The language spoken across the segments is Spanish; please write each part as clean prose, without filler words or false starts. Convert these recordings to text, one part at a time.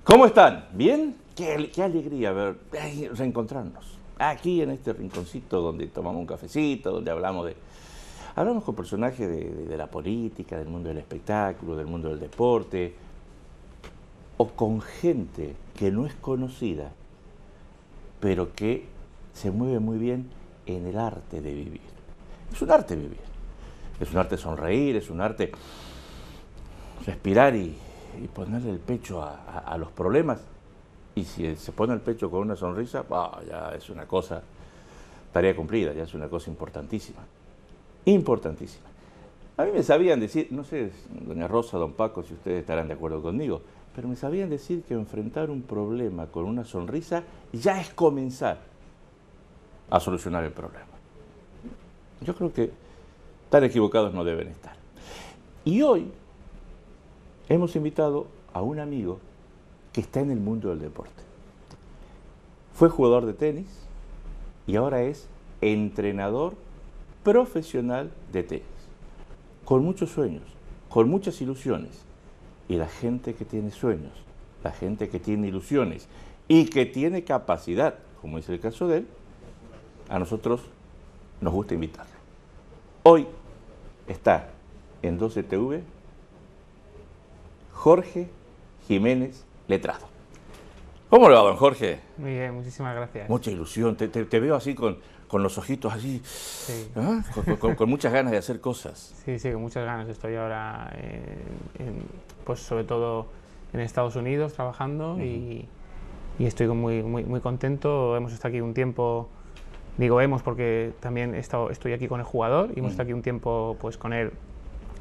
¿Cómo están? ¿Bien? Qué alegría reencontrarnos. Aquí en este rinconcito donde tomamos un cafecito, donde hablamos con personajes de la política, del mundo del espectáculo, del mundo del deporte, o con gente que no es conocida, pero que se mueve muy bien en el arte de vivir. Es un arte vivir, es un arte sonreír, es un arte respirar y ponerle el pecho a los problemas. Y si se pone el pecho con una sonrisa, ya es una cosa, tarea cumplida, ya es una cosa importantísima. Importantísima. A mí me sabían decir, no sé, doña Rosa, don Paco, si ustedes estarán de acuerdo conmigo, pero me sabían decir que enfrentar un problema con una sonrisa ya es comenzar a solucionar el problema. Yo creo que tan equivocados no deben estar. Y hoy hemos invitado a un amigo que está en el mundo del deporte. Fue jugador de tenis y ahora es entrenador profesional de tenis. Con muchos sueños, con muchas ilusiones. Y la gente que tiene sueños, la gente que tiene ilusiones y que tiene capacidad, como es el caso de él, a nosotros nos gusta invitarlo. Hoy está en 12TV Jorge Jiménez Letrado. ¿Cómo le va, don Jorge? Muy bien, muchísimas gracias. Mucha ilusión, te veo así con los ojitos así, Sí. ¿ah? con muchas ganas de hacer cosas. Sí, con muchas ganas. Estoy ahora, pues sobre todo en Estados Unidos trabajando y estoy muy contento. Hemos estado aquí un tiempo, digo hemos porque también estoy aquí con el jugador y hemos estado aquí un tiempo pues con él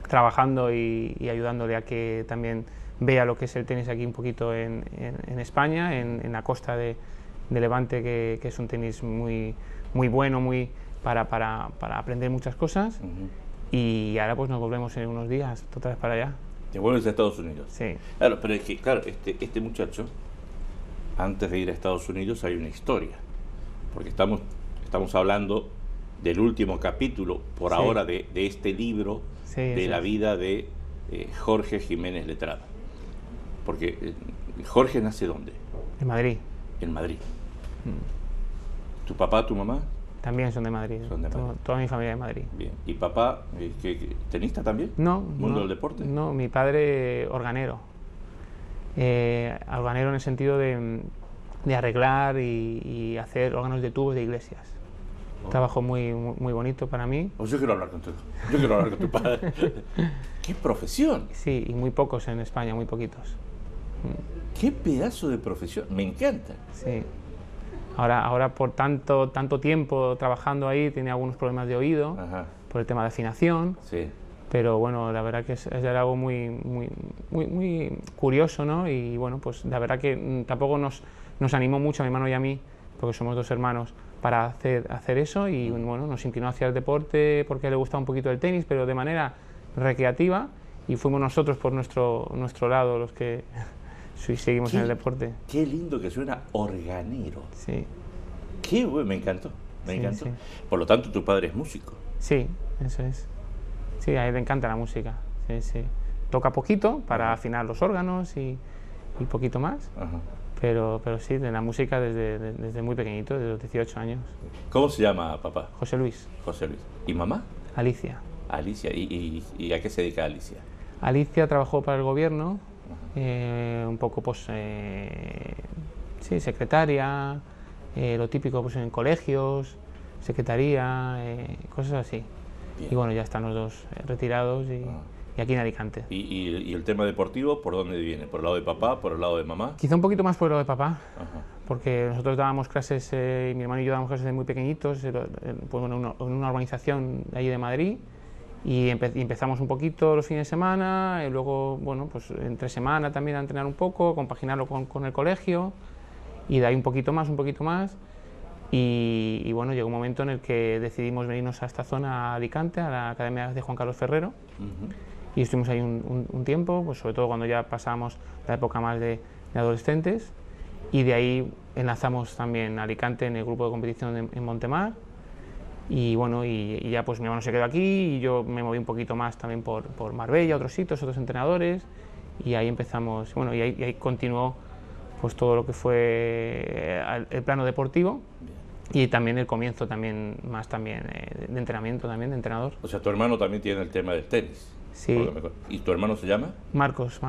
trabajando y ayudándole a que también vea lo que es el tenis aquí un poquito en España, en la costa de Levante, que es un tenis muy bueno, para aprender muchas cosas. Y ahora pues nos volvemos en unos días, otra vez para allá. Te vuelves a Estados Unidos. Sí. Claro, pero es que, claro, este muchacho, antes de ir a Estados Unidos hay una historia, porque estamos hablando del último capítulo, por ahora, de este libro, de la vida de Jorge Jiménez Letrado. Porque Jorge nace ¿dónde? En Madrid. En Madrid. ¿Tu papá, tu mamá? También son de Madrid. Son de Madrid. Toda mi familia de Madrid. Bien. ¿Y papá, tenista también? No. ¿Mundo del deporte? No, mi padre organero. Organero en el sentido de arreglar y hacer órganos de tubos de iglesias. Trabajo muy bonito para mí. Pues yo quiero hablar con tu padre. ¡Qué profesión! Sí, y muy pocos en España, muy poquitos. ¡Qué pedazo de profesión! Me encanta. Sí. Ahora por tanto tiempo trabajando ahí, tiene algunos problemas de oído. Ajá. Por el tema de afinación. Sí. Pero bueno, la verdad que es algo muy curioso, ¿no? Y bueno, pues la verdad que tampoco nos animó mucho a mi hermano y a mí, porque somos dos hermanos, para hacer eso, y bueno, nos inclinó hacia el deporte porque le gustaba un poquito el tenis, pero de manera recreativa, y fuimos nosotros por nuestro lado los que seguimos en el deporte. Qué lindo que suena organero. Sí. Qué bueno, me encantó. Sí. Por lo tanto, tu padre es músico. Sí, eso es. Sí, a él le encanta la música. Sí. Toca poquito para afinar los órganos y poquito más. Ajá. Pero sí, de la música desde muy pequeñito, desde los 18 años. ¿Cómo se llama papá? José Luis. José Luis. ¿Y mamá? Alicia. Alicia. ¿Y a qué se dedica Alicia? Alicia trabajó para el gobierno, un poco pues, secretaria, lo típico pues en colegios, secretaría, cosas así. Bien. Y bueno, ya están los dos retirados y aquí en Alicante. ¿Y el tema deportivo por dónde viene? ¿Por el lado de papá, por el lado de mamá? Quizá un poquito más por el lado de papá. Ajá. Porque nosotros dábamos clases, mi hermano y yo dábamos clases de muy pequeñitos, pues, en una organización de allí de Madrid, y empezamos un poquito los fines de semana, y luego, bueno, pues entre semana también a entrenar un poco, compaginarlo con el colegio, y de ahí un poquito más, y bueno, llegó un momento en el que decidimos venirnos a esta zona, a Alicante, a la Academia de Juan Carlos Ferrero, y estuvimos ahí un tiempo, pues sobre todo cuando ya pasamos la época más de adolescentes, y de ahí enlazamos también a Alicante en el grupo de competición en Montemar, y bueno, y ya pues mi hermano se quedó aquí y yo me moví un poquito más también por Marbella, otros sitios, otros entrenadores, y ahí empezamos, bueno, y ahí continuó pues todo lo que fue el plano deportivo. Bien. Y también el comienzo también de entrenamiento, también de entrenador. O sea, tu hermano también tiene el tema del tenis. Sí. ¿Y tu hermano se llama? Marcos.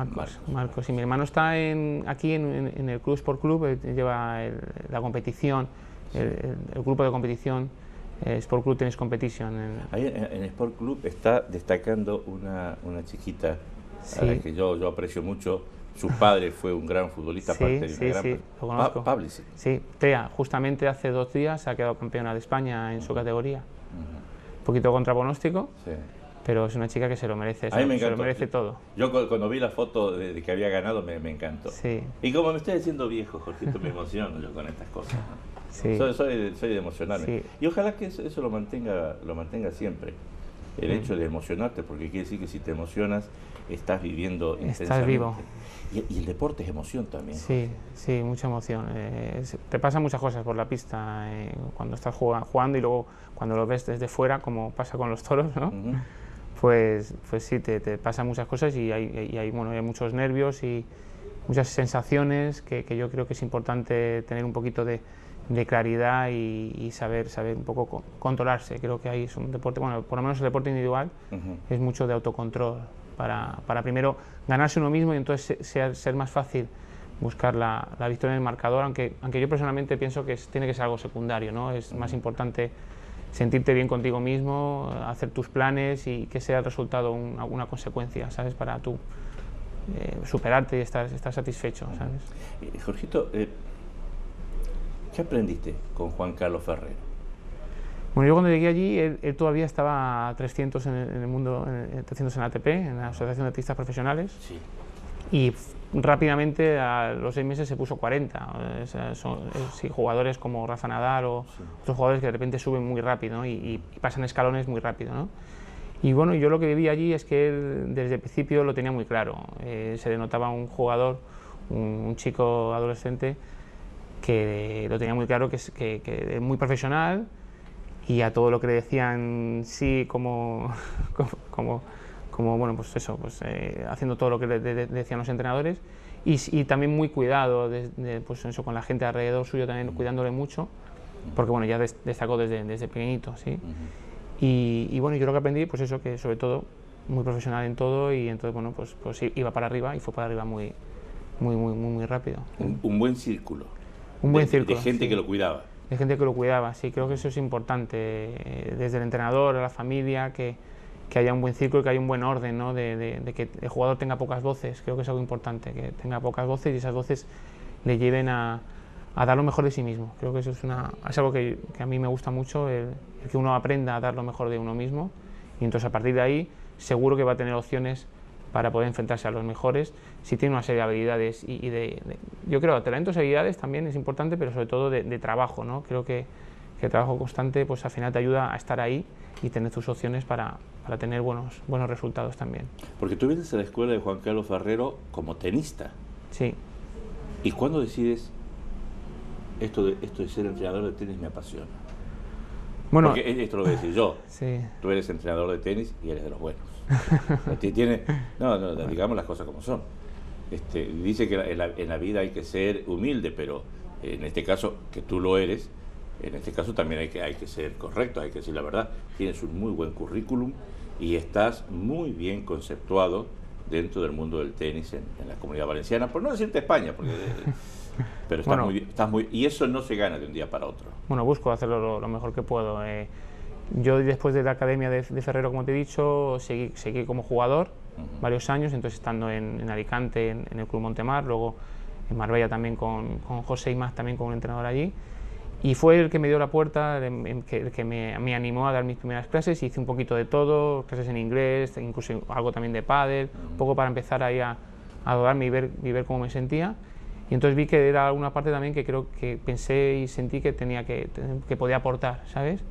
Y mi hermano está aquí en el Club Sport Club, lleva la competición, el grupo de competición, Sport Club Tennis Competition. Ahí en Sport Club está destacando una chiquita a la que yo aprecio mucho. Su padre fue un gran futbolista, aparte de una gran... lo conozco. Pavlicic. Sí, Tea, justamente hace 2 días ha quedado campeona de España en su categoría. Un poquito contra pronóstico, Sí. pero es una chica que se lo merece, A mí me se lo encantó. merece todo. Yo cuando vi la foto de que había ganado me encantó. Sí. Y como me estoy haciendo viejo, Jorgito, me emociono yo con estas cosas, ¿no? Sí. Soy de emocionarme. Sí. Y ojalá que eso lo mantenga siempre. El hecho de emocionarte, porque quiere decir que si te emocionas, estás viviendo intensamente. Estás vivo. Y el deporte es emoción también. Sí, mucha emoción. Te pasan muchas cosas por la pista cuando estás jugando y luego cuando lo ves desde fuera, como pasa con los toros, ¿no? Pues sí, te pasan muchas cosas y hay muchos nervios y muchas sensaciones que yo creo que es importante tener un poquito de claridad y saber un poco controlarse. Creo que ahí es un deporte, bueno, por lo menos el deporte individual es mucho de autocontrol para primero ganarse uno mismo y entonces ser más fácil buscar la victoria en el marcador, aunque yo personalmente pienso que tiene que ser algo secundario, ¿no? Es más importante sentirte bien contigo mismo, hacer tus planes y que sea el resultado una consecuencia, ¿sabes? Para tú superarte y estar satisfecho, ¿sabes? Jorgito, ¿qué aprendiste con Juan Carlos Ferrero? Bueno, yo cuando llegué allí, él todavía estaba a 300 en el mundo, 300 en ATP, en la Asociación de Tenistas Profesionales, Sí. y rápidamente a los 6 meses se puso 40. Son jugadores como Rafa Nadal o otros jugadores que de repente suben muy rápido, ¿no? y pasan escalones muy rápido, ¿no? Y bueno, yo lo que viví allí es que él desde el principio lo tenía muy claro. Se denotaba un jugador, un chico adolescente, que lo tenía muy claro, que es muy profesional, y a todo lo que le decían sí como bueno, pues eso, pues haciendo todo lo que le decían los entrenadores, y también muy cuidado pues eso, con la gente alrededor suyo, también cuidándole mucho, porque bueno, ya destacó desde pequeñito, ¿sí? Y bueno, yo lo que aprendí, pues eso, que sobre todo muy profesional en todo, y entonces bueno, pues iba para arriba y fue para arriba muy rápido. Un buen círculo. Un buen círculo. De gente sí. que lo cuidaba. De gente que lo cuidaba, sí, creo que eso es importante, desde el entrenador a la familia, que haya un buen círculo, que haya un buen orden, ¿no? de que el jugador tenga pocas voces. Creo que es algo importante, que tenga pocas voces y esas voces le lleven a dar lo mejor de sí mismo. Creo que eso es algo que a mí me gusta mucho, el que uno aprenda a dar lo mejor de uno mismo, y entonces a partir de ahí seguro que va a tener opciones para poder enfrentarse a los mejores, si tiene una serie de habilidades yo creo, talentos y habilidades también es importante, pero sobre todo de trabajo, ¿no? Creo que el trabajo constante pues al final te ayuda a estar ahí y tener tus opciones para tener buenos resultados también. Porque tú vienes a la escuela de Juan Carlos Ferrero como tenista. Sí. ¿Y cuándo decides esto de ser entrenador de tenis me apasiona? Bueno, porque esto lo voy a decir yo. Sí. Tú eres entrenador de tenis y eres de los buenos. Digamos las cosas como son. Dice que en la vida hay que ser humilde, pero en este caso, que tú lo eres, en este caso también hay que ser correcto, hay que decir la verdad. Tienes un muy buen currículum y estás muy bien conceptuado dentro del mundo del tenis en la Comunidad Valenciana, por no decirte España, pero estás muy y eso no se gana de un día para otro. Bueno, busco hacerlo lo mejor que puedo. Yo después de la academia de Ferrero, como te he dicho, seguí como jugador varios años, entonces estando en Alicante, en el Club Montemar, luego en Marbella también con José Imaz, también con un entrenador allí, y fue el que me dio la puerta, el que me animó a dar mis primeras clases. Hice un poquito de todo, clases en inglés, incluso algo también de pádel, un poco para empezar ahí a adorarme y ver cómo me sentía. Y entonces vi que era una parte también que creo que pensé y sentí que podía aportar, ¿sabes?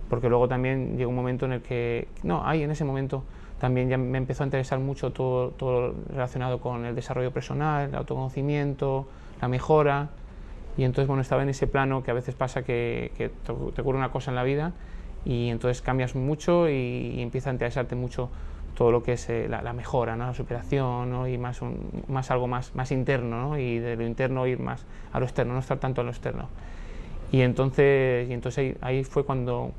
Porque luego también llegó un momento en el que, en ese momento también ya me empezó a interesar mucho todo relacionado con el desarrollo personal, el autoconocimiento, la mejora. Y entonces, bueno, estaba en ese plano que a veces pasa que te ocurre una cosa en la vida y entonces cambias mucho y empieza a interesarte mucho todo lo que es la mehora, ¿no? La superación, ¿no? Y algo más interno, ¿no? Y de lo interno ir más a lo externo, no estar tanto en lo externo. Y entonces ahí fue cuando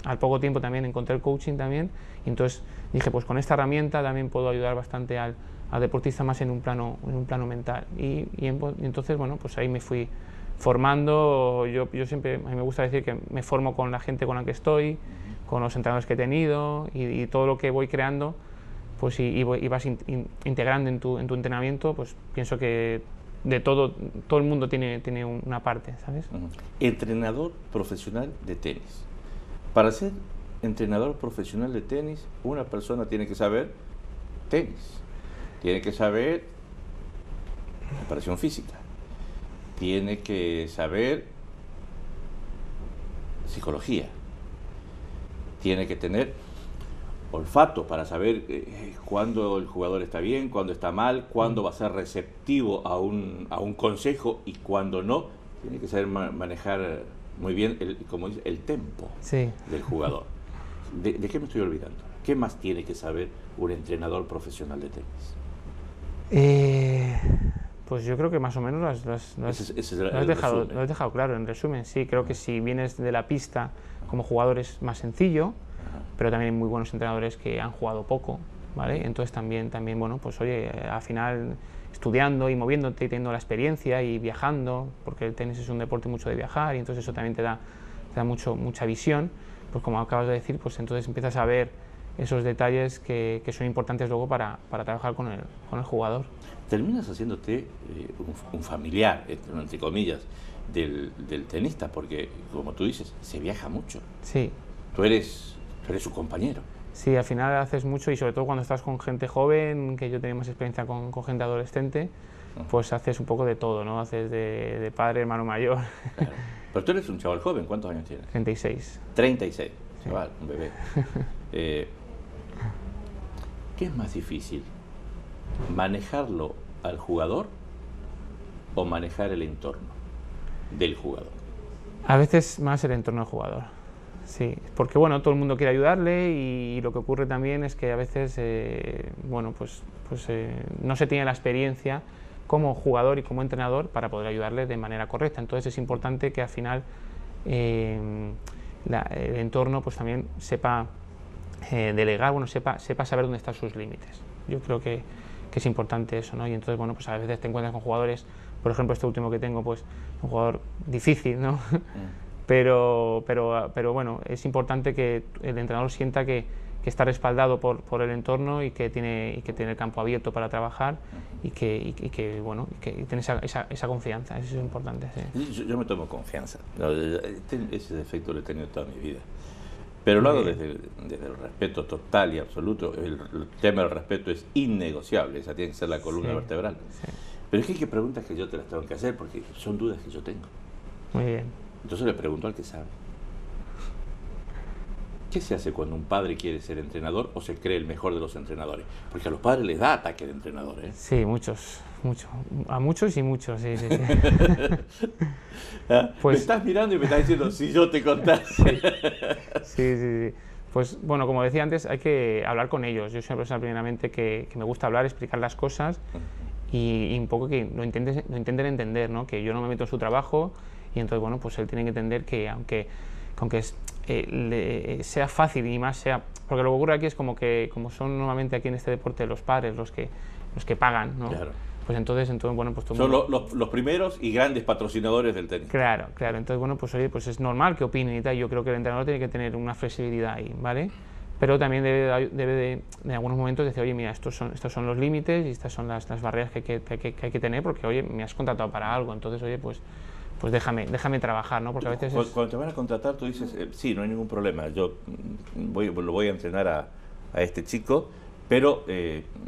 al poco tiempo también encontré el coaching también, y entonces dije, pues con esta herramienta también puedo ayudar bastante al deportista más en un plano mental. Y entonces, bueno, pues ahí me fui formando. Yo siempre, a mí me gusta decir que me formo con la gente con la que estoy, con los entrenadores que he tenido, y todo lo que voy creando, pues y vas integrando en tu entrenamiento, pues pienso que de todo el mundo tiene una parte, ¿sabes? Entrenador profesional de tenis. Para ser entrenador profesional de tenis, una persona tiene que saber tenis, tiene que saber preparación física, tiene que saber psicología, tiene que tener olfato para saber cuándo el jugador está bien, cuándo está mal, cuándo va a ser receptivo a un consejo y cuándo no. Tiene que saber manejar muy bien como dice, el tempo del jugador. ¿De qué me estoy olvidando? ¿Qué más tiene que saber un entrenador profesional de tenis? Pues yo creo que más o menos lo has dejado claro. En resumen, sí, creo que si vienes de la pista como jugador es más sencillo, pero también hay muy buenos entrenadores que han jugado poco, ¿vale? Entonces también bueno, pues oye, al final estudiando y moviéndote y teniendo la experiencia y viajando, porque el tenis es un deporte mucho de viajar, y entonces eso también te da mucha visión, pues como acabas de decir, pues entonces empiezas a ver esos detalles que son importantes luego para trabajar con el jugador. Terminas haciéndote un familiar, entre comillas, del tenista, porque como tú dices, se viaja mucho. Sí. Tú eres su compañero. Sí, al final haces mucho, y sobre todo cuando estás con gente joven, que yo tenía más experiencia con gente adolescente, pues haces un poco de todo, ¿no? Haces de padre, hermano mayor. Claro. Pero tú eres un chaval joven, ¿cuántos años tienes? 36. 36, sí. Chaval, un bebé. ¿Qué es más difícil? ¿Manejarlo al jugador o manejar el entorno del jugador? A veces más el entorno del jugador. Sí, porque bueno, todo el mundo quiere ayudarle, y lo que ocurre también es que a veces bueno, pues no se tiene la experiencia como jugador y como entrenador para poder ayudarle de manera correcta. Entonces es importante que al final el entorno pues también sepa delegar, bueno, sepa saber dónde están sus límites. Yo creo que es importante eso, ¿no? Y entonces, bueno, pues a veces te encuentras con jugadores, por ejemplo, este último que tengo, pues un jugador difícil, ¿no? Pero bueno, es importante que el entrenador sienta que está respaldado por el entorno, y que tiene el campo abierto para trabajar, y que tiene esa confianza. Eso es importante. Sí. Yo me tomo confianza. Ese defecto lo he tenido toda mi vida. Pero lo hago desde el respeto total y absoluto. El tema del respeto es innegociable. Esa tiene que ser la columna vertebral. Sí. Pero es que hay preguntas que yo te las tengo que hacer porque son dudas que yo tengo. Muy bien. Entonces le pregunto al que sabe. ¿Qué se hace cuando un padre quiere ser entrenador o se cree el mejor de los entrenadores? Porque a los padres les da ataque de entrenador, ¿eh? Sí, muchos. A muchos y muchos, sí. Pues, me estás mirando y me estás diciendo, si yo te contase. Sí. Pues bueno, como decía antes, hay que hablar con ellos. Yo soy una persona primeramente que me gusta hablar, explicar las cosas, y un poco que lo intenten entender, ¿no? Que yo no me meto en su trabajo, y entonces, bueno, pues él tiene que entender que aunque sea fácil y más sea... Porque lo que ocurre aquí es como son normalmente aquí en este deporte los padres los que pagan, ¿no? Claro. Pues entonces bueno, pues todo son los primeros y grandes patrocinadores del tenis. Claro. Entonces, bueno, pues oye, pues es normal que opinen y tal. Yo creo que el entrenador tiene que tener una flexibilidad ahí, ¿vale? Pero también debe de en algunos momentos decir, oye, mira, estos son los límites y estas son las barreras que hay que tener, porque, oye, me has contratado para algo, entonces, oye, pues déjame trabajar, ¿no? Porque a veces cuando te van a contratar tú dices, sí, no hay ningún problema, yo lo voy a entrenar a este chico, pero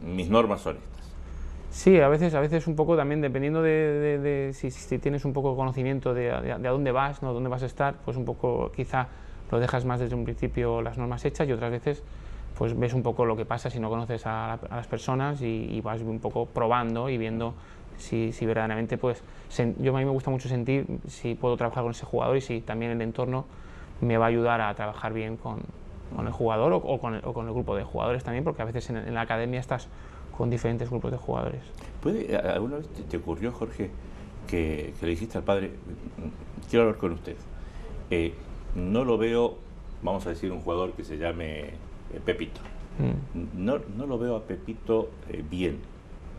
mis normas son estas. Sí, a veces un poco también, dependiendo de si tienes un poco de conocimiento de a dónde vas, ¿no? Dónde vas a estar, pues un poco quizá lo dejas más desde un principio las normas hechas, y otras veces pues ves un poco lo que pasa si no conoces a las personas, y vas un poco probando y viendo si verdaderamente, pues a mí me gusta mucho sentir si puedo trabajar con ese jugador y si también el entorno me va a ayudar a trabajar bien con el jugador o con el grupo de jugadores también, porque a veces en la academia estás con diferentes grupos de jugadores. ¿Alguna vez te ocurrió, Jorge, que le dijiste al padre, quiero hablar con usted? No lo veo, vamos a decir, un jugador que se llame Pepito. No lo veo a Pepito bien.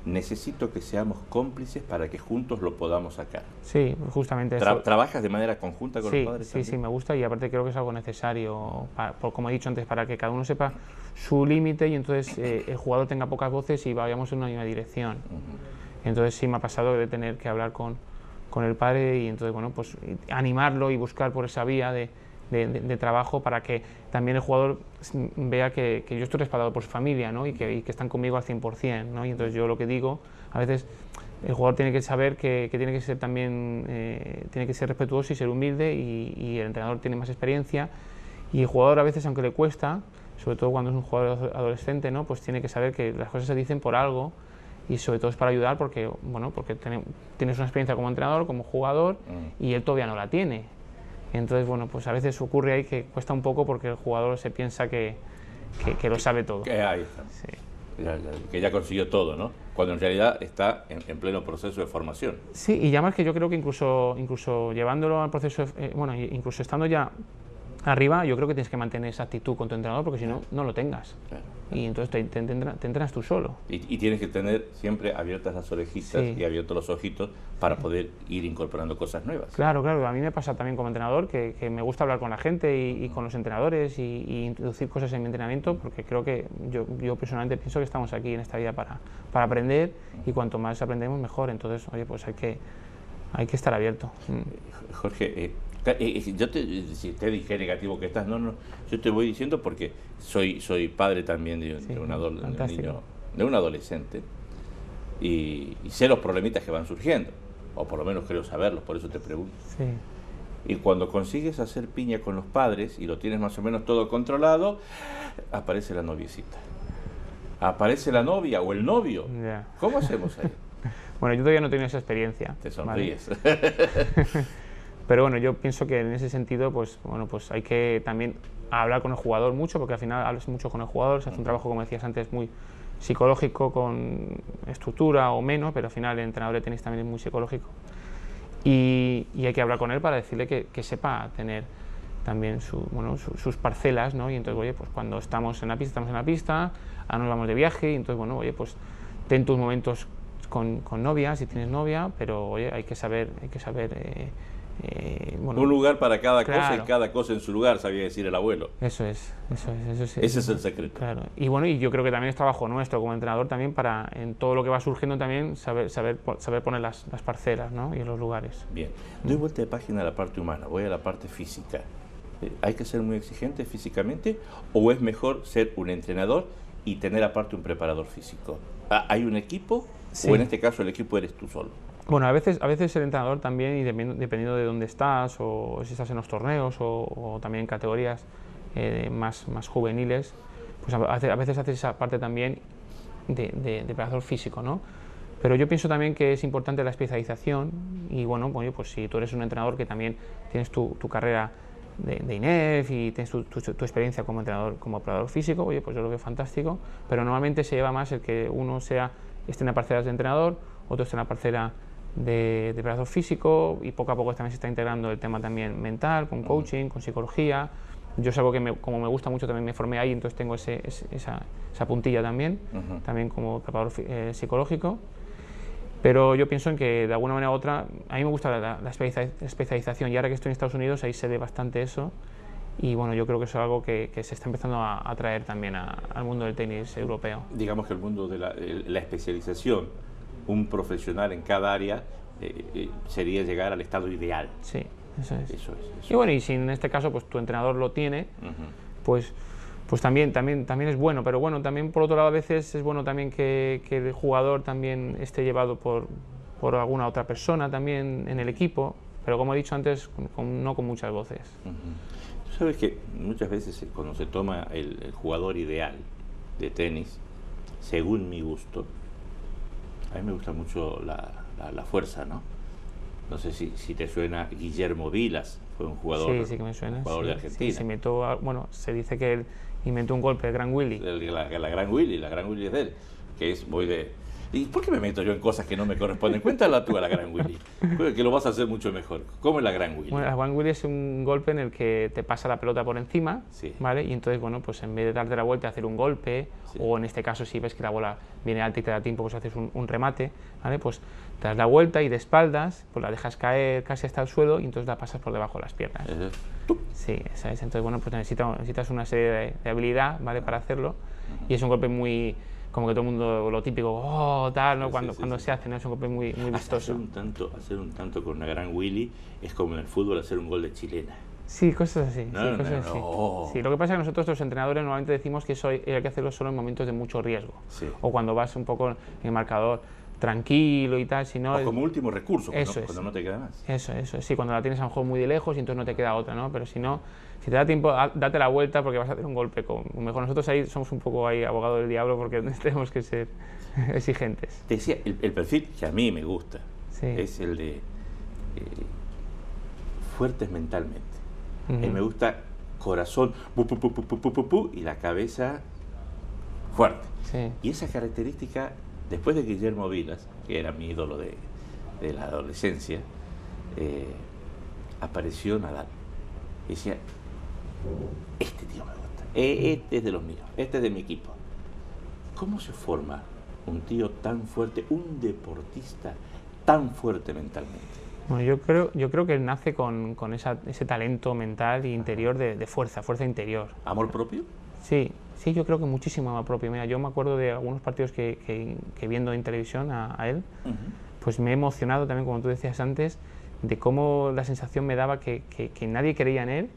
Necesito que seamos cómplices para que juntos lo podamos sacar. Sí, justamente eso. ¿Trabajas de manera conjunta con los padres Sí, también? sí, me gusta, y aparte creo que es algo necesario, como he dicho antes, para que cada uno sepa su límite y entonces el jugador tenga pocas voces y vayamos en una misma dirección. Entonces sí me ha pasado de tener que hablar con el padre y entonces, bueno, pues animarlo y buscar por esa vía de trabajo para que también el jugador vea que yo estoy respaldado por su familia, ¿no? y que están conmigo al 100%, ¿no? Y entonces yo lo que digo, a veces el jugador tiene que saber que tiene que ser también, tiene que ser respetuoso y ser humilde, y el entrenador tiene más experiencia, y el jugador a veces, aunque le cuesta, sobre todo cuando es un jugador adolescente, ¿no? Pues tiene que saber que las cosas se dicen por algo, y sobre todo es para ayudar porque, bueno, porque tienes una experiencia como entrenador, como jugador, y él todavía no la tiene. Entonces, bueno, pues a veces ocurre ahí que cuesta un poco porque el jugador se piensa que lo sabe todo. Ahí está. Sí. Que ya consiguió todo, ¿no? Cuando en realidad está en pleno proceso de formación. Sí, y además que yo creo que incluso llevándolo al proceso, bueno, incluso estando ya arriba, yo creo que tienes que mantener esa actitud con tu entrenador, porque si no, no lo tengas. Claro. Y entonces te entrenas tú solo. Y tienes que tener siempre abiertas las orejitas y abiertos los ojitos para poder ir incorporando cosas nuevas. Claro, claro. A mí me pasa también como entrenador que me gusta hablar con la gente y con los entrenadores y introducir cosas en mi entrenamiento, porque creo que yo personalmente pienso que estamos aquí en esta vida para aprender, y cuanto más aprendemos mejor. Entonces, oye, pues hay que estar abierto. Jorge, si te dije negativo que estás, no, yo te voy diciendo porque soy padre también de un adolescente y sé los problemitas que van surgiendo, o por lo menos creo saberlos, por eso te pregunto. Sí. Y cuando consigues hacer piña con los padres y lo tienes más o menos todo controlado, aparece la noviecita, aparece la novia o el novio. Yeah. ¿Cómo hacemos ahí? Bueno, yo todavía no he tenido esa experiencia. Te sonríes. ¿Vale? Pero bueno, yo pienso que en ese sentido, pues bueno, pues hay que también hablar con el jugador mucho, porque al final hablas mucho con el jugador, se hace un trabajo, como decías antes, muy psicológico, con estructura o menos, pero al final el entrenador de tenis también es muy psicológico. Y hay que hablar con él para decirle que sepa tener también sus parcelas, ¿no? Y entonces, oye, pues cuando estamos en la pista, ahora nos vamos de viaje, y entonces, bueno, oye, pues ten tus momentos con novia, si tienes novia, pero oye, hay que saber un lugar para cada claro. cosa, y cada cosa en su lugar, sabía decir el abuelo. Eso es. Ese es el secreto. Claro. Y bueno, y yo creo que también es trabajo nuestro como entrenador también para, en todo lo que va surgiendo también, saber poner las parcelas, ¿no? Y los lugares. Bien. Doy vuelta de página a la parte humana, voy a la parte física. ¿Hay que ser muy exigente físicamente o es mejor ser un entrenador y tener aparte un preparador físico? ¿Hay un equipo o en este caso el equipo eres tú solo? Bueno, a veces el entrenador también, y dependiendo de dónde estás, o si estás en los torneos, o también en categorías más juveniles, pues a veces haces esa parte también de preparador físico, ¿no? Pero yo pienso también que es importante la especialización, y bueno, pues si tú eres un entrenador que también tienes tu carrera de INEF y tienes tu experiencia como entrenador, como preparador físico, oye, pues yo lo veo fantástico, pero normalmente se lleva más el que uno esté en la parcela de entrenador, otro esté en la parcela de preparador físico, y poco a poco también se está integrando el tema también mental, con coaching, con psicología. Yo es algo que como me gusta mucho, también me formé ahí, entonces tengo esa puntilla también, también como preparador psicológico. Pero yo pienso en que de alguna manera u otra, a mí me gusta la especialización, y ahora que estoy en Estados Unidos ahí se ve bastante eso, y bueno, yo creo que eso es algo que se está empezando a traer también al mundo del tenis europeo. Digamos que el mundo de la especialización, un profesional en cada área, sería llegar al estado ideal. Sí, eso es. Y bueno, y si en este caso pues tu entrenador lo tiene, pues también es bueno, pero bueno, también por otro lado a veces es bueno también que el jugador también esté llevado por alguna otra persona también en el equipo, pero como he dicho antes, no con muchas voces. Tú sabes que muchas veces cuando se toma el jugador ideal de tenis, según mi gusto, a mí me gusta mucho la fuerza, ¿no? No sé si te suena Guillermo Vilas, fue un jugador, sí que me suena, jugador de Argentina. Sí, se inventó, bueno, se dice que él inventó un golpe, el Gran Willy. La Gran Willy es de él, que es muy de... ¿Y por qué me meto yo en cosas que no me corresponden? Cuéntala tú a la Gran Willy, que lo vas a hacer mucho mejor. ¿Cómo es la Gran Willy? Bueno, la Gran Willy es un golpe en el que te pasa la pelota por encima, sí, ¿vale? Y entonces, bueno, pues en vez de darte la vuelta a hacer un golpe, sí, o en este caso si ves que la bola viene alta y te da tiempo, pues haces un remate, ¿vale? Pues te das la vuelta y de espaldas, pues la dejas caer casi hasta el suelo y entonces la pasas por debajo de las piernas. Sí, esa es. Entonces, bueno, pues necesitas una serie de habilidad, ¿vale? Para hacerlo. Y es un golpe muy... como que todo el mundo, lo típico, oh, tal, ¿no? Sí, cuando se hace, ¿no? Es un golpe muy vistoso. Hacer un tanto con una Gran Willy es como en el fútbol hacer un gol de chilena. Sí, cosas así. No, sí, cosas así. Sí, lo que pasa es que nosotros los entrenadores normalmente decimos que eso hay que hacerlo solo en momentos de mucho riesgo. Sí. O cuando vas un poco en el marcador tranquilo y tal, si no... O como último recurso, cuando no te queda más. Eso, sí, cuando la tienes a lo mejor muy de lejos y entonces no te queda otra, ¿no? Pero si no, si te da tiempo, date la vuelta porque vas a hacer un golpe con... Mejor nosotros ahí somos un poco ahí abogados del diablo porque tenemos que ser exigentes. Te decía, el perfil que a mí me gusta, sí, es el de fuertes mentalmente. Me gusta corazón, y la cabeza fuerte. Sí. Y esa característica, después de Guillermo Vilas, que era mi ídolo de la adolescencia, apareció Nadal. Y decía, este tío me gusta, este es de los míos, este es de mi equipo. ¿Cómo se forma un tío tan fuerte, un deportista tan fuerte mentalmente? Bueno, yo creo que él nace con ese talento mental e interior de fuerza interior. ¿Amor propio? Sí, yo creo que muchísimo amor propio. Mira, yo me acuerdo de algunos partidos que viendo en televisión a él, pues me he emocionado también, como tú decías antes, de cómo la sensación me daba que nadie creía en él.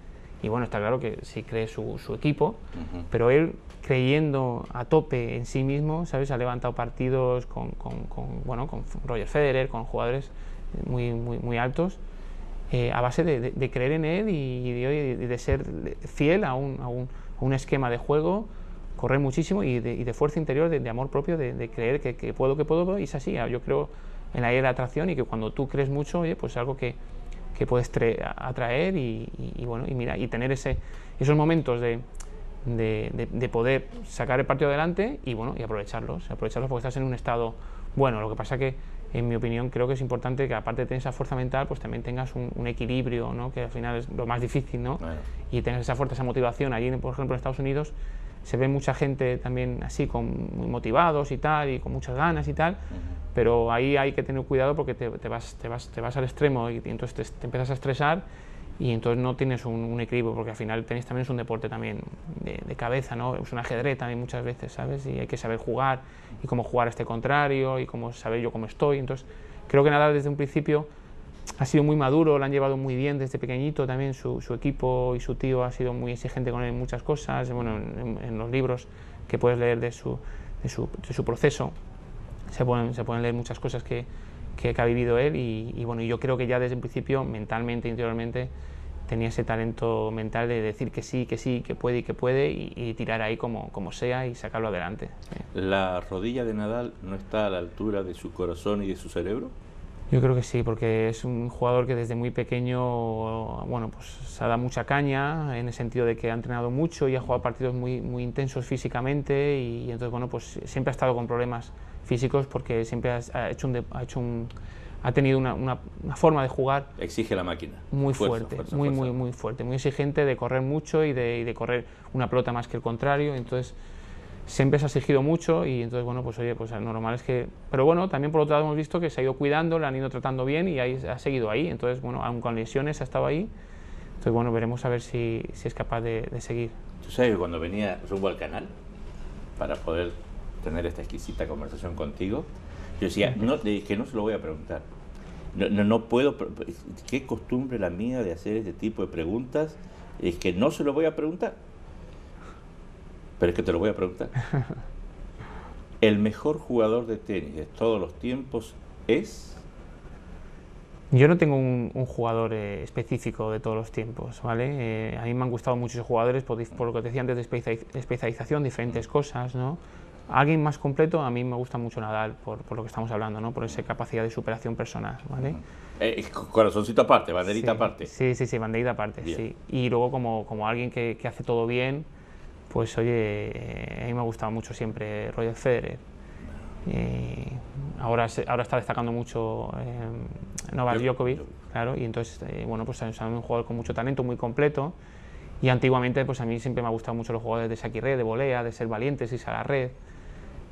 Y bueno, está claro que sí cree su equipo, pero él creyendo a tope en sí mismo, ¿sabes? Ha levantado partidos con Roger Federer, con jugadores muy altos, a base de creer en él y de ser fiel a un esquema de juego, correr muchísimo y de fuerza interior, de amor propio, de creer que puedo, y es así. Yo creo en la ley de la atracción y que cuando tú crees mucho, oye, pues es algo que puedes atraer y mira, y tener esos momentos de poder sacar el partido adelante y aprovecharlos porque estás en un estado bueno. Lo que pasa que, en mi opinión, creo que es importante que aparte de tener esa fuerza mental, pues también tengas un equilibrio, ¿no? Que al final es lo más difícil, ¿no? Bueno. Y tengas esa fuerza, esa motivación. Allí, por ejemplo, en Estados Unidos se ve mucha gente también así, muy motivados y tal, y con muchas ganas y tal, pero ahí hay que tener cuidado porque te vas al extremo y entonces te empiezas a estresar y entonces no tienes un equilibrio, porque al final el tenis también es un deporte también de cabeza, ¿no? Es un ajedrez también muchas veces, ¿sabes? Y hay que saber jugar y cómo jugar a este contrario y cómo saber yo cómo estoy. Entonces creo que Nadal desde un principio ha sido muy maduro, lo han llevado muy bien desde pequeñito también, su equipo y su tío ha sido muy exigente con él en muchas cosas. Bueno, en los libros que puedes leer de su proceso se pueden leer muchas cosas que ha vivido él y yo creo que ya desde el principio, mentalmente, interiormente, tenía ese talento mental de decir que sí, que puede y tirar ahí como sea y sacarlo adelante. Sí. ¿La rodilla de Nadal no está a la altura de su corazón y de su cerebro? Yo creo que sí, porque es un jugador que desde muy pequeño, pues se ha dado mucha caña, en el sentido de que ha entrenado mucho y ha jugado partidos muy intensos físicamente y entonces, pues siempre ha estado con problemas físicos porque siempre ha tenido una forma de jugar. Exige la máquina. Muy fuerte, muy fuerte, muy exigente, de correr mucho y de correr una pelota más que el contrario. Entonces siempre se ha exigido mucho y entonces, pues lo normal es que... Pero bueno, también por otro lado hemos visto que se ha ido cuidando, le han ido tratando bien y ha seguido ahí. Entonces, aun con lesiones ha estado ahí. Entonces, veremos a ver si es capaz de seguir. Tú sabes que cuando venía rumbo al canal, para poder tener esta exquisita conversación contigo, yo decía, que no se lo voy a preguntar. No puedo, qué costumbre la mía de hacer este tipo de preguntas, es que no se lo voy a preguntar. Pero es que te lo voy a preguntar. ¿El mejor jugador de tenis de todos los tiempos es? Yo no tengo un jugador específico de todos los tiempos, ¿vale? A mí me han gustado muchos jugadores por lo que te decía antes de especialización, diferentes cosas, ¿no? alguien más completo, a mí me gusta mucho Nadal, por lo que estamos hablando, ¿no? Por esa capacidad de superación personal, ¿vale? Corazoncito aparte, banderita Sí, aparte. sí, banderita aparte, Bien. sí. Y luego como alguien que hace todo bien, pues oye, a mí me ha gustado mucho siempre Roger Federer. Ahora está destacando mucho Novak Djokovic, claro, y entonces, bueno, pues es un jugador con mucho talento, muy completo. Y antiguamente, pues a mí siempre me ha gustado mucho los jugadores de saque y red, de volea, de ser valientes y a la red.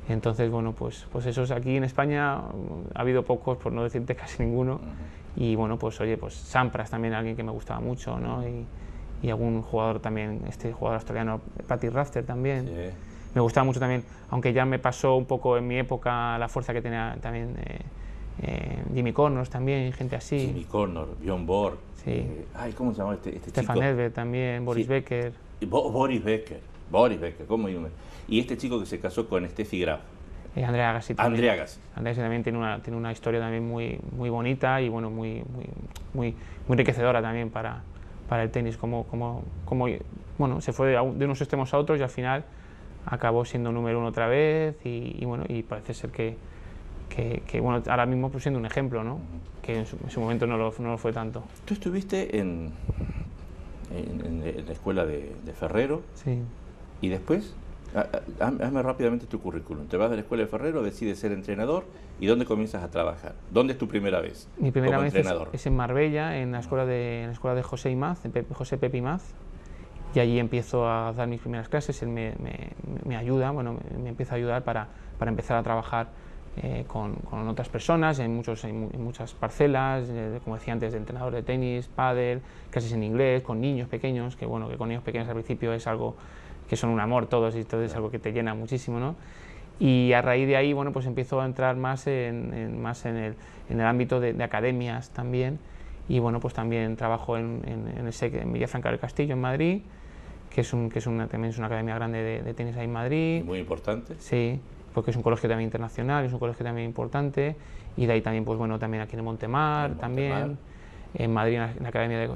Entonces, bueno, pues esos aquí en España ha habido pocos, por no decirte casi ninguno. Y bueno, pues oye, pues Sampras también, alguien que me gustaba mucho, ¿no? Y algún jugador también, este jugador australiano, Patty Rafter también. Sí. Me gustaba mucho también, aunque ya me pasó un poco en mi época la fuerza que tenía también Jimmy Connors también, gente así. Jimmy Connors, Bjorn Borg. Sí. Ay, ¿cómo se llama este Stefan chico? Edberg también, Boris Sí. Becker. Boris Becker, ¿cómo iba? Y este chico que se casó con Steffi Graf. Andrea Agassi también. Andrea Agassi. Andrea Agassi también tiene una historia también muy bonita y bueno, muy enriquecedora también para el tenis, como bueno, se fue de unos extremos a otros y al final acabó siendo número 1 otra vez y bueno, y parece ser que bueno, ahora mismo pues siendo un ejemplo, ¿no? Que en su momento no lo fue tanto. Tú estuviste en la escuela de Ferrero. Sí. Y después, hazme rápidamente tu currículum. Te vas de la escuela de Ferrero, decides ser entrenador y ¿dónde comienzas a trabajar? ¿Dónde es tu primera vez? Mi primera como vez entrenador? es en Marbella, en la escuela de José Imaz, José Pepe Imaz. Y allí empiezo a dar mis primeras clases, él me ayuda, bueno, me empieza a ayudar para empezar a trabajar con otras personas en muchas parcelas, como decía antes, de entrenador de tenis, pádel, clases en inglés, con niños pequeños, que bueno, que con niños pequeños al principio es algo que son un amor todos y todo es algo que te llena muchísimo, ¿no? Y a raíz de ahí, bueno, pues empiezo a entrar más en el ámbito de academias también, y bueno, pues también trabajo en Villafranca del Castillo, en Madrid, que también es una academia grande de tenis ahí en Madrid. Muy importante. Sí, porque es un colegio también internacional, es un colegio también importante, y de ahí también, pues bueno, también aquí en Montemar, también, en Madrid en la academia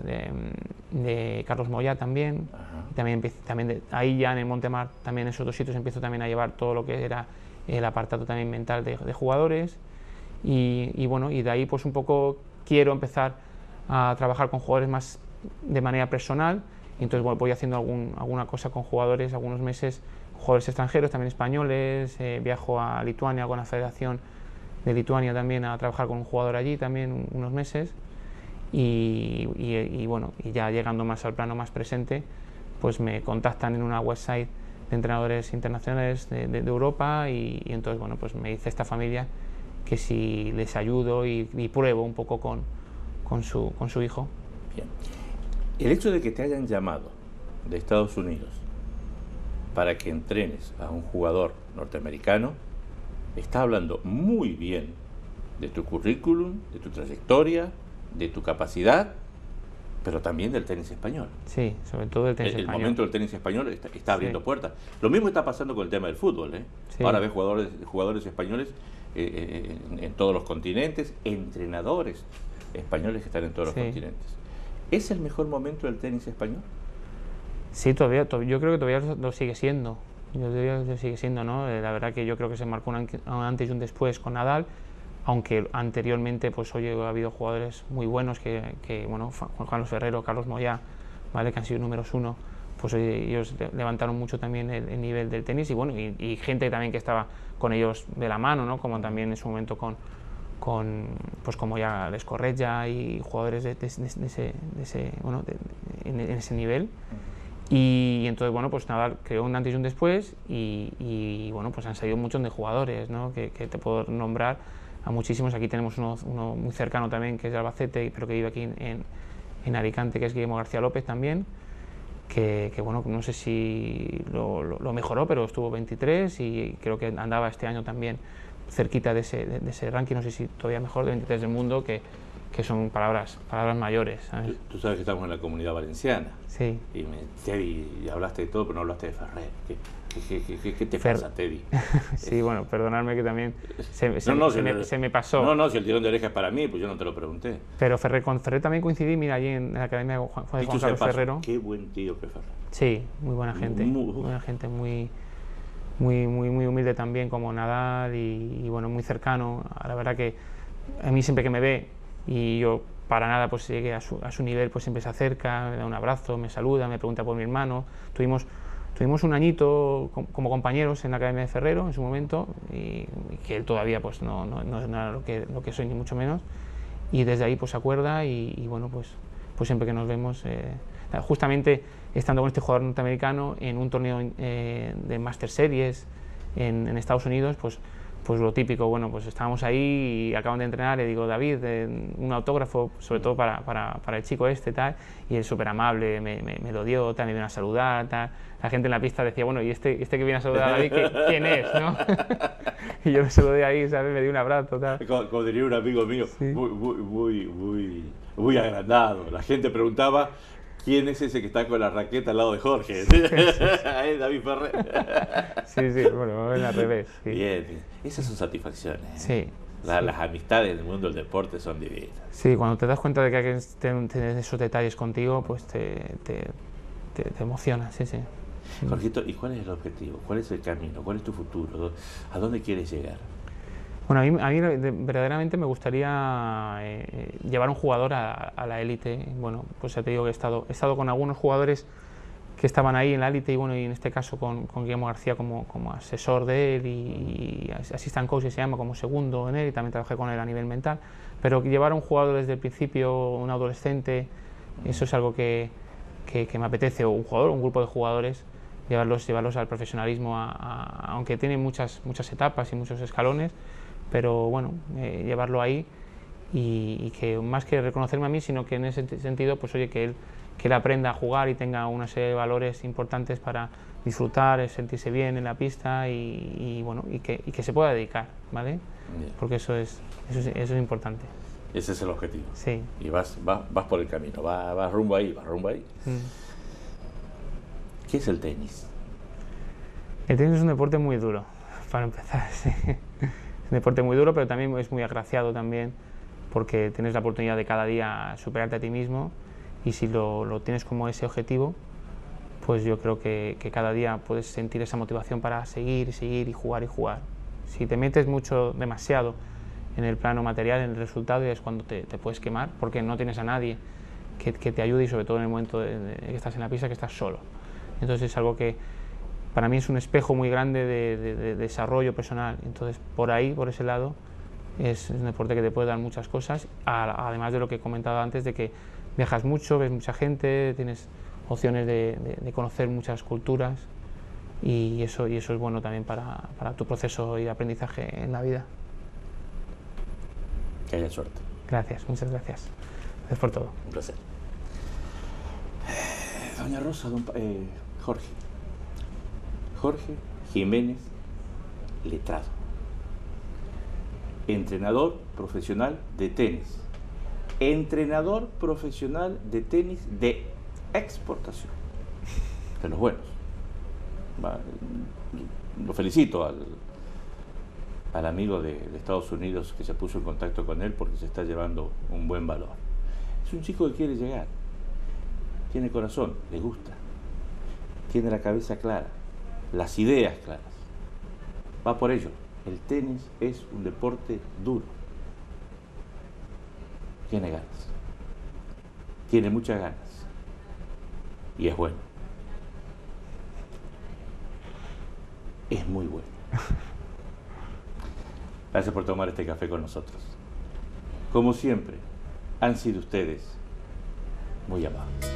de Carlos Moyá también, y también ahí ya en Montemar, también en esos 2 sitios empiezo también a llevar todo lo que era el apartado también mental de jugadores, y bueno, y de ahí pues un poco quiero empezar a trabajar con jugadores más de manera personal. Y entonces bueno, voy haciendo alguna cosa con jugadores, algunos meses, jugadores extranjeros, también españoles, viajo a Lituania con la Federación de Lituania también a trabajar con un jugador allí también unos meses y bueno, y ya llegando más al plano más presente, pues me contactan en una website de entrenadores internacionales de Europa y entonces bueno, pues me dice esta familia que si les ayudo y pruebo un poco con su hijo. Bien. El hecho de que te hayan llamado de Estados Unidos para que entrenes a un jugador norteamericano está hablando muy bien de tu currículum, de tu trayectoria, de tu capacidad, pero también del tenis español. Sí, sobre todo del tenis español. El momento del tenis español está abriendo puertas. Lo mismo está pasando con el tema del fútbol, ¿eh? Sí. Ahora ves jugadores españoles en todos los continentes, entrenadores españoles que están en todos los continentes. ¿Es el mejor momento del tenis español? Sí, yo creo que todavía lo sigue siendo. Lo sigue siendo, ¿no? La verdad que yo creo que se marcó un antes y un después con Nadal, aunque anteriormente pues hoy ha habido jugadores muy buenos que bueno, Juan Carlos Ferrero, Carlos Moyá, ¿vale? Que han sido números 1, pues ellos levantaron mucho también el nivel del tenis y bueno, y gente también que estaba con ellos de la mano, ¿no? Como también en su momento pues como ya Les Corretja y jugadores en ese nivel. Y entonces bueno, pues Nadal creó un antes y un después y bueno, pues han salido muchos de jugadores, ¿no? que te puedo nombrar a muchísimos. Aquí tenemos uno muy cercano también, que es de Albacete, pero que vive aquí en Alicante, que es Guillermo García López también, que bueno, no sé si lo mejoró, pero estuvo 23 y creo que andaba este año también cerquita de ese ranking, no sé si todavía mejor, de 23 del mundo, que son palabras mayores, ¿sabes? Tú sabes que estamos en la Comunidad Valenciana. Sí. Teddy, hablaste de todo, pero no hablaste de Ferrer. ¿Qué te pasa, Teddy? Sí, bueno, perdonadme que también se me pasó. No, si el tirón de orejas es para mí, pues yo no te lo pregunté. Pero con Ferrer también coincidí, mira, allí en la Academia de Juan Carlos Ferrero. Qué buen tío que Ferrer. Sí, muy buena gente. Muy buena gente, muy muy humilde también como Nadal y bueno, muy cercano. La verdad que a mí siempre que me ve y yo para nada pues llegué a su nivel, pues siempre se acerca, me da un abrazo, me saluda, me pregunta por mi hermano. Tuvimos un añito como compañeros en la Academia de Ferrero en su momento y que él todavía pues no era lo que soy ni mucho menos, y desde ahí pues se acuerda y bueno, pues siempre que nos vemos, justamente estando con este jugador norteamericano en un torneo de Master Series en Estados Unidos, pues lo típico, bueno, pues estábamos ahí y acaban de entrenar, le digo, David, un autógrafo, sobre todo para el chico este, tal, y él súper amable, me lo dio, tal, me vino a saludar, tal. La gente en la pista decía, bueno, ¿y este que viene a saludar a David, quién es, no? Y yo me saludé ahí, ¿sabes? Me di un abrazo, tal. Como diría un amigo mío, Sí. muy agrandado. La gente preguntaba, ¿quién es ese que está con la raqueta al lado de Jorge? Es David Ferrer. Sí, bueno, al revés. Sí. Bien, esas son satisfacciones. Sí. Las amistades en el mundo del deporte son divinas. Sí, cuando te das cuenta de que alguien tiene esos detalles contigo, pues te emociona, sí. Jorgito, ¿y cuál es el objetivo? ¿Cuál es el camino? ¿Cuál es tu futuro? ¿A dónde quieres llegar? Bueno, a mí verdaderamente me gustaría llevar un jugador a la élite. Bueno, pues ya te digo que he estado con algunos jugadores que estaban ahí en la élite y bueno, y en este caso con Guillermo García como asesor de él y assistant coach, se llama, como segundo en él, y también trabajé con él a nivel mental. Pero llevar a un jugador desde el principio, un adolescente, eso es algo que me apetece, o un jugador, un grupo de jugadores, llevarlos al profesionalismo, aunque tiene muchas etapas y muchos escalones, pero bueno, llevarlo ahí y que más que reconocerme a mí, sino que en ese sentido, pues oye, que él aprenda a jugar y tenga una serie de valores importantes para disfrutar, sentirse bien en la pista y bueno, y que se pueda dedicar, ¿vale? Bien. Porque eso es importante. Ese es el objetivo. Sí. Y vas por el camino, vas rumbo ahí, ¿Qué es el tenis? El tenis es un deporte muy duro, para empezar, sí. Es un deporte muy duro, pero también es muy agraciado también, porque tienes la oportunidad de cada día superarte a ti mismo, y si lo tienes como ese objetivo, pues yo creo que cada día puedes sentir esa motivación para seguir y jugar. Si te metes demasiado en el plano material, en el resultado, es cuando te puedes quemar, porque no tienes a nadie que te ayude, y sobre todo en el momento de que estás en la pista, que estás solo. Entonces es algo que para mí es un espejo muy grande de desarrollo personal. Entonces por ese lado, es un deporte que te puede dar muchas cosas, además de lo que he comentado antes, de que viajas mucho, ves mucha gente, tienes opciones de conocer muchas culturas, y eso es bueno también para tu proceso y aprendizaje en la vida. Que haya suerte. Gracias, muchas gracias. Gracias por todo. Un placer. Doña Rosa, Jorge Jiménez Letrado, entrenador profesional de tenis, entrenador profesional de tenis de exportación, de los buenos. Lo felicito al amigo de Estados Unidos que se puso en contacto con él, porque se está llevando un buen valor. Es un chico que quiere llegar, tiene corazón, le gusta, tiene la cabeza clara, las ideas claras, va por ello. El tenis es un deporte duro, tiene ganas, tiene muchas ganas y es bueno, es muy bueno. Gracias por tomar este café con nosotros. Como siempre, han sido ustedes muy amables.